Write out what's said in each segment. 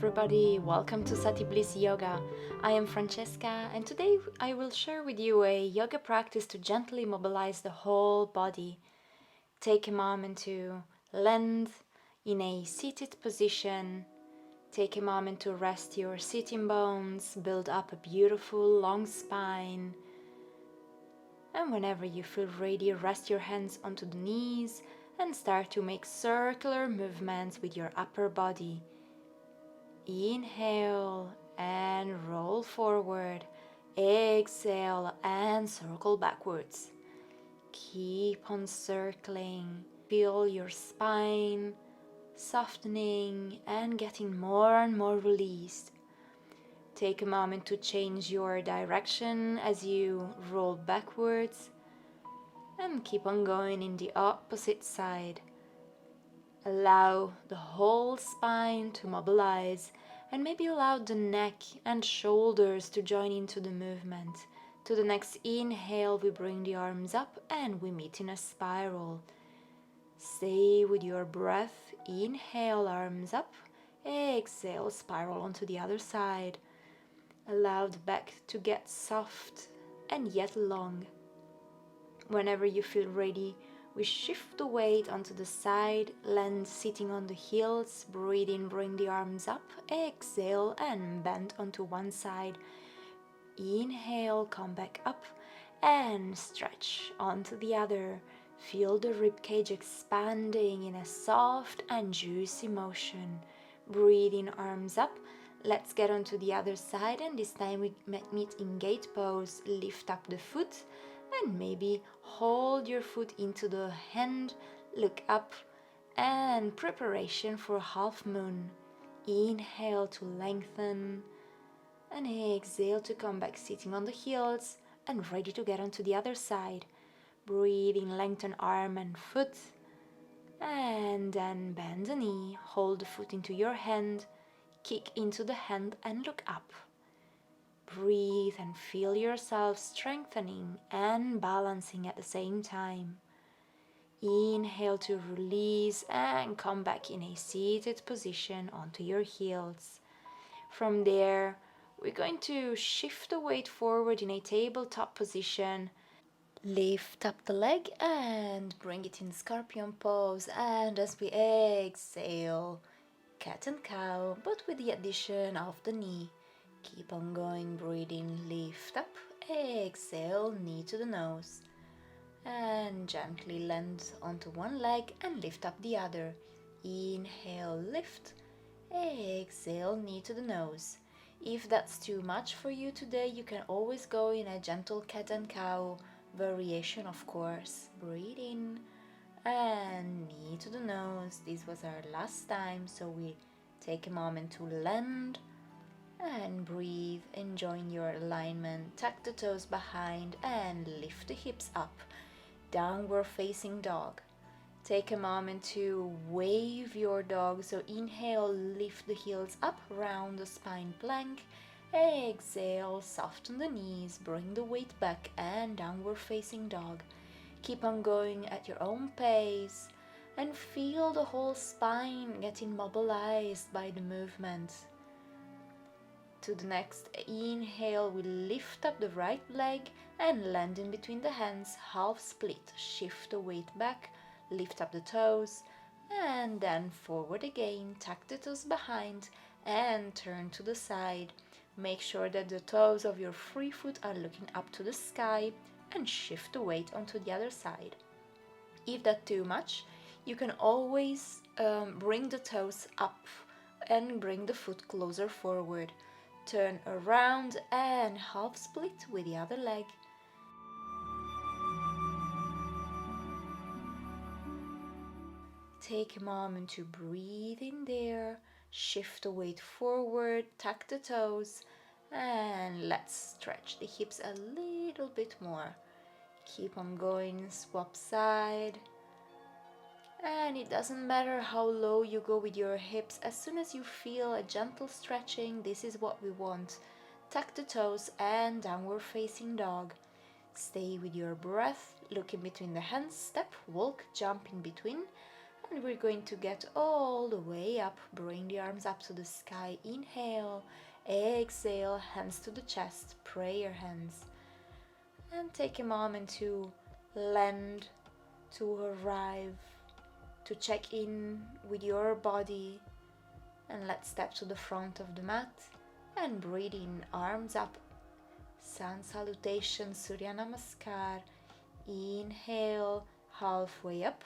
everybody, welcome to Sati Bliss Yoga. I am Francesca and today I will share with you a yoga practice to gently mobilize the whole body. Take a moment to land in a seated position. Take a moment to rest your sitting bones, build up a beautiful long spine. And whenever you feel ready, rest your hands onto the knees and start to make circular movements with your upper body. Inhale and roll forward. Exhale and circle backwards. Keep on circling. Feel your spine softening and getting more and more released. Take a moment to change your direction as you roll backwards and keep on going in the opposite side. Allow the whole spine to mobilize and maybe allow the neck and shoulders to join into the movement. To the next inhale, we bring the arms up and we meet in a spiral. Stay with your breath. Inhale, arms up. Exhale, spiral onto the other side. Allow the back to get soft and yet long. Whenever you feel ready, we shift the weight onto the side, land sitting on the heels, breathe in, bring the arms up, exhale and bend onto one side. Inhale, come back up and stretch onto the other. Feel the ribcage expanding in a soft and juicy motion. Breathe in, arms up. Let's get onto the other side, and this time we meet in gate pose. Lift up the foot and maybe hold your foot into the hand, look up, and preparation for half moon. Inhale to lengthen and exhale to come back sitting on the heels and ready to get onto the other side. Breathe in, lengthen arm and foot, and then bend the knee, hold the foot into your hand, kick into the hand and look up. Breathe and feel yourself strengthening and balancing at the same time. Inhale to release and come back in a seated position onto your heels. From there, we're going to shift the weight forward in a tabletop position. Lift up the leg and bring it in scorpion pose, and as we exhale, cat and cow, but with the addition of the knee. Keep on going, breathing, lift up, exhale, knee to the nose. And gently land onto one leg and lift up the other. Inhale, lift, exhale, knee to the nose. If that's too much for you today, you can always go in a gentle cat and cow variation, of course. Breathe in and knee to the nose. This was our last time, so we take a moment to land and breathe, enjoying your alignment. Tuck the toes behind and lift the hips up. Downward facing dog. Take a moment to wave your dog. So inhale, lift the heels up, round the spine plank. Exhale, soften the knees, bring the weight back and downward facing dog. Keep on going at your own pace and feel the whole spine getting mobilized by the movement. To the next inhale, we lift up the right leg and land in between the hands, half split. Shift the weight back, lift up the toes, and then forward again. Tuck the toes behind and turn to the side. Make sure that the toes of your free foot are looking up to the sky and shift the weight onto the other side. If that's too much, you can always bring the toes up and bring the foot closer forward. Turn around and half split with the other leg. Take a moment to breathe in there, shift the weight forward, tuck the toes, and let's stretch the hips a little bit more. Keep on going, swap side. And it doesn't matter how low you go with your hips, as soon as you feel a gentle stretching, this is what we want. Tuck the toes and downward facing dog. Stay with your breath, look in between the hands, step, walk, jump in between, And we're going to get all the way up. Bring the arms up to the sky. Inhale. Exhale. Hands to the chest. Prayer hands. And take a moment to land, to arrive, to check in with your body. And let's step to the front of the mat and breathe in, arms up. Sun Salutation, Surya Namaskar. Inhale, halfway up.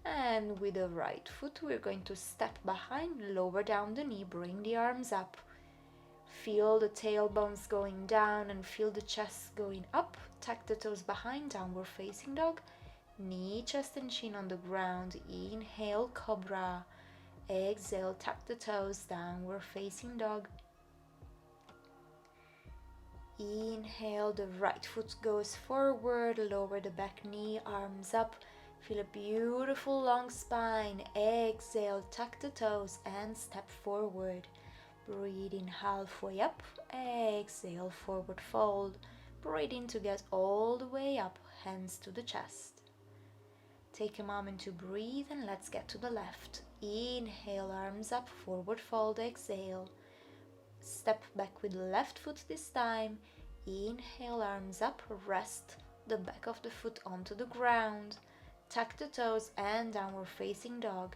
And with the right foot, we're going to step behind, lower down the knee, bring the arms up. Feel the tailbones going down and feel the chest going up. Tuck the toes behind, downward facing dog. Knee, chest and chin on the ground. Inhale, cobra. Exhale, tuck the toes, downward facing dog. Inhale, the right foot goes forward, lower the back knee, arms up. Feel a beautiful long spine. Exhale, tuck the toes and step forward. Breathe in halfway up. Exhale, forward fold. Breathe in to get all the way up, hands to the chest. Take a moment to breathe and let's get to the left. Inhale, arms up, forward fold, exhale. Step back with the left foot this time. Inhale, arms up, rest the back of the foot onto the ground. Tuck the toes and downward facing dog.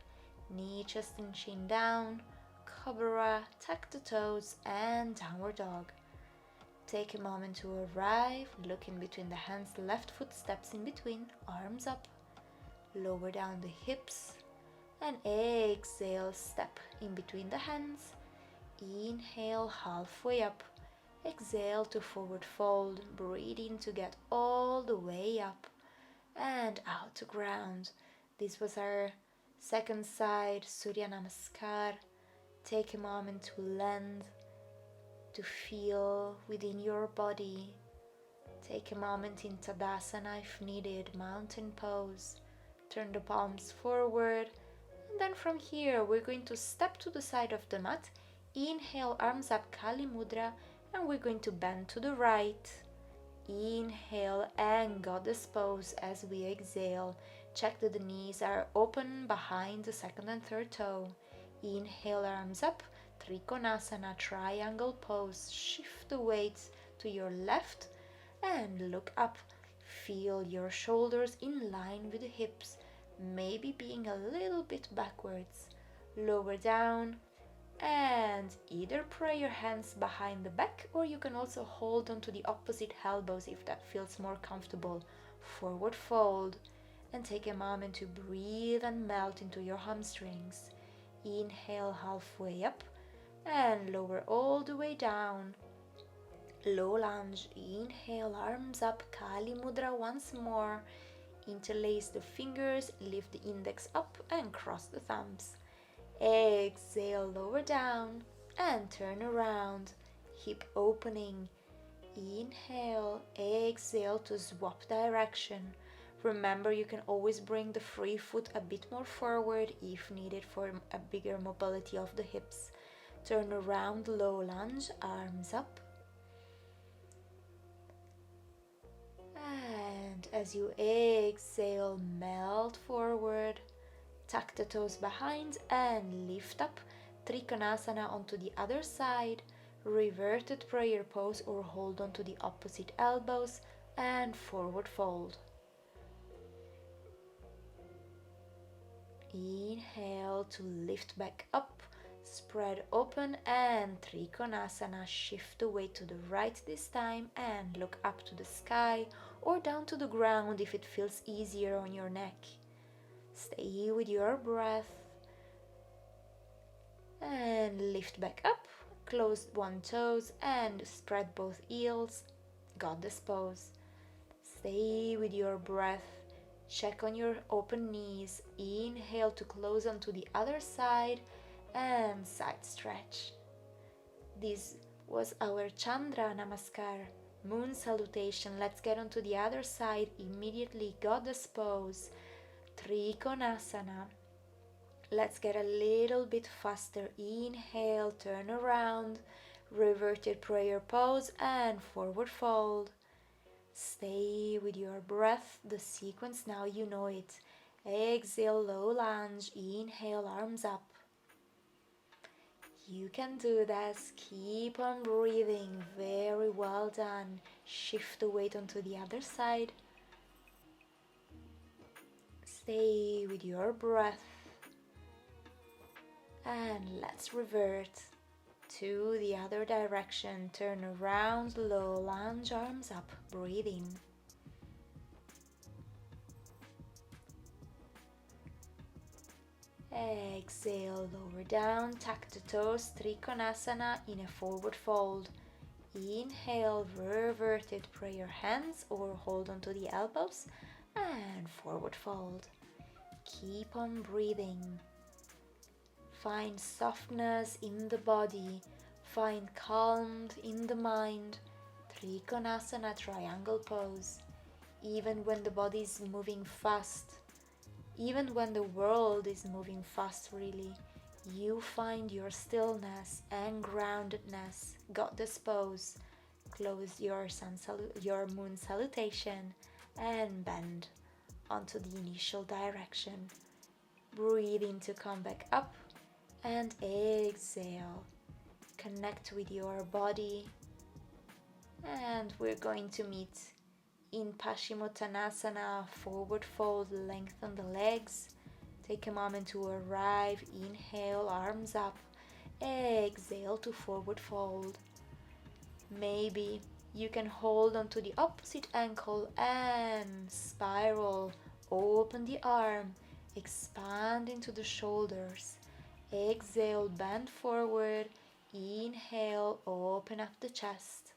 Knee, chest and chin down. Cobra, tuck the toes and downward dog. Take a moment to arrive, look in between the hands, the left foot steps in between, arms up. Lower down the hips and exhale, step in between the hands. Inhale, halfway up. Exhale to forward fold. Breathe in to get all the way up and out to ground. This was our second side, Surya Namaskar. Take a moment to land, to feel within your body. Take a moment in Tadasana if needed, mountain pose. Turn the palms forward. And then from here, we're going to step to the side of the mat. Inhale, arms up, Kali Mudra, and we're going to bend to the right. Inhale and goddess pose as we exhale. Check that the knees are open behind the second and third toe. Inhale, arms up, Trikonasana, triangle pose. Shift the weight to your left and look up. Feel your shoulders in line with the hips, maybe being a little bit backwards. Lower down and either pray your hands behind the back, or you can also hold onto the opposite elbows if that feels more comfortable. Forward fold and take a moment to breathe and melt into your hamstrings. Inhale, halfway up and lower all the way down. Low lunge. Inhale, arms up, Kali Mudra once more. Interlace the fingers, lift the index up and cross the thumbs. Exhale, lower down and turn around. Hip opening. Inhale, exhale to swap direction. Remember, you can always bring the free foot a bit more forward if needed for a bigger mobility of the hips. Turn around, low lunge, arms up. And as you exhale, melt forward. Tuck the toes behind and lift up. Trikonasana onto the other side. Reverted prayer pose or hold on to the opposite elbows and forward fold. Inhale to lift back up, spread open and Trikonasana. Shift the weight to the right this time and look up to the sky or down to the ground if it feels easier on your neck. Stay with your breath and lift back up. Close one toes and spread both heels. Goddess pose. Stay with your breath. Check on your open knees. Inhale to close onto the other side and side stretch. This was our Chandra Namaskar, Moon Salutation. Let's get onto the other side immediately. Goddess pose, Trikonasana. Let's get a little bit faster. Inhale, turn around, reverted prayer pose and forward fold. Stay with your breath, the sequence now you know it. Exhale, low lunge. Inhale, arms up. You can do this. Keep on breathing. Very well done. Shift the weight onto the other side. Stay with your breath. And let's revert to the other direction. Turn around, low lunge, arms up. Breathe in. Exhale, lower down, tuck the toes, Trikonasana in a forward fold. Inhale, revert it, pray your hands or hold onto the elbows and forward fold. Keep on breathing. Find softness in the body, find calm in the mind. Trikonasana, triangle pose. Even when the body is moving fast, even when the world is moving fast really, you find your stillness and groundedness. Goddess pose. Close your your moon salutation and bend onto the initial direction. Breathe in to come back up and exhale. Connect with your body, and we're going to meet in Paschimottanasana, forward fold, lengthen the legs. Take a moment to arrive. Inhale, arms up. Exhale to forward fold. Maybe you can hold onto the opposite ankle and spiral. Open the arm. Expand into the shoulders. Exhale, bend forward. Inhale, open up the chest.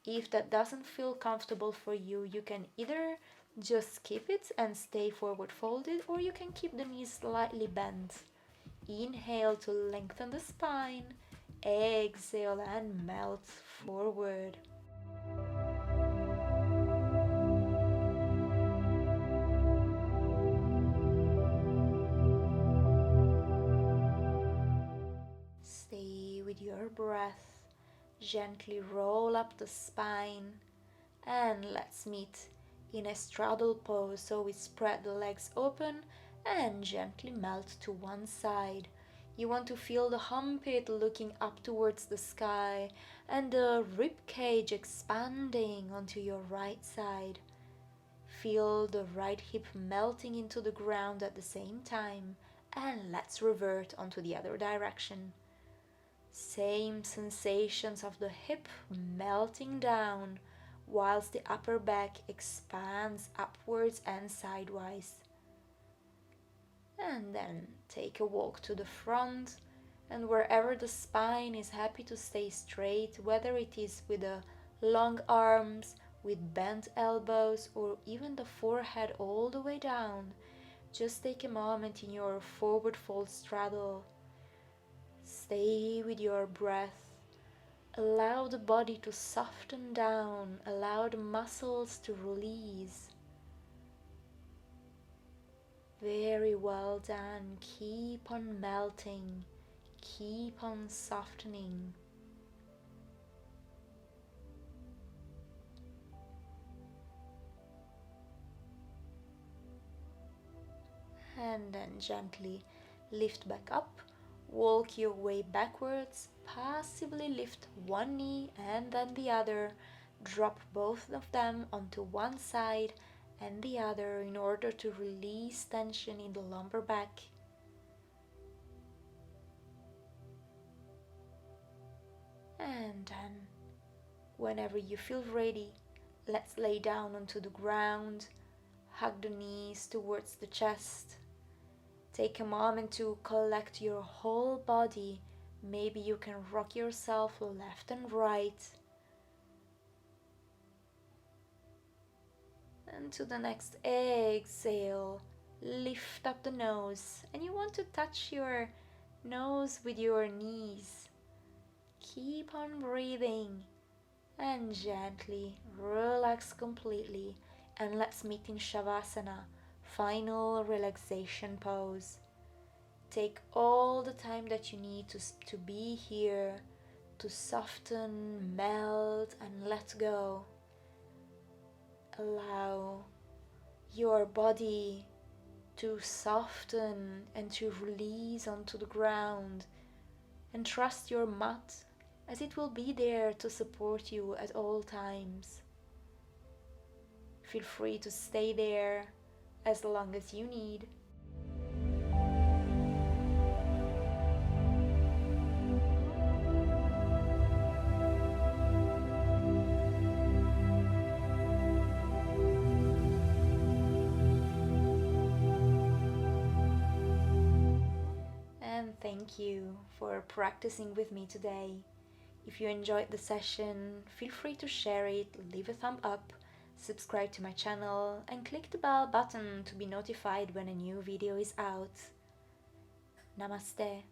If that doesn't feel comfortable for you, you can either just keep it and stay forward folded, or you can keep the knees slightly bent. Inhale to lengthen the spine. Exhale and melt forward. Stay with your breath. Gently roll up the spine, and let's meet in a straddle pose. So we spread the legs open and gently melt to one side. You want to feel the armpit looking up towards the sky and the rib cage expanding onto your right side. Feel the right hip melting into the ground at the same time, and let's revert onto the other direction. Same sensations of the hip melting down whilst the upper back expands upwards and sidewise. And then take a walk to the front, and wherever the spine is happy to stay straight, whether it is with the long arms, with bent elbows, or even the forehead all the way down, just take a moment in your forward fold straddle. Stay with your breath. Allow the body to soften down. Allow the muscles to release. Very well done. Keep on melting. Keep on softening. And then gently lift back up. Walk your way backwards, passively lift one knee and then the other. Drop both of them onto one side and the other in order to release tension in the lumbar back. And then, whenever you feel ready, let's lay down onto the ground. Hug the knees towards the chest. Take a moment to collect your whole body. Maybe you can rock yourself left and right. And to the next exhale, lift up the nose. And you want to touch your nose with your knees. Keep on breathing. And gently relax completely. And let's meet in Shavasana. Final relaxation pose. Take all the time that you need to be here, to soften, melt, and let go. Allow your body to soften and to release onto the ground, and trust your mat as it will be there to support you at all times. Feel free to stay there as long as you need. And thank you for practicing with me today. If you enjoyed the session, feel free to share it, leave a thumb up, subscribe to my channel, and click the bell button to be notified when a new video is out. Namaste.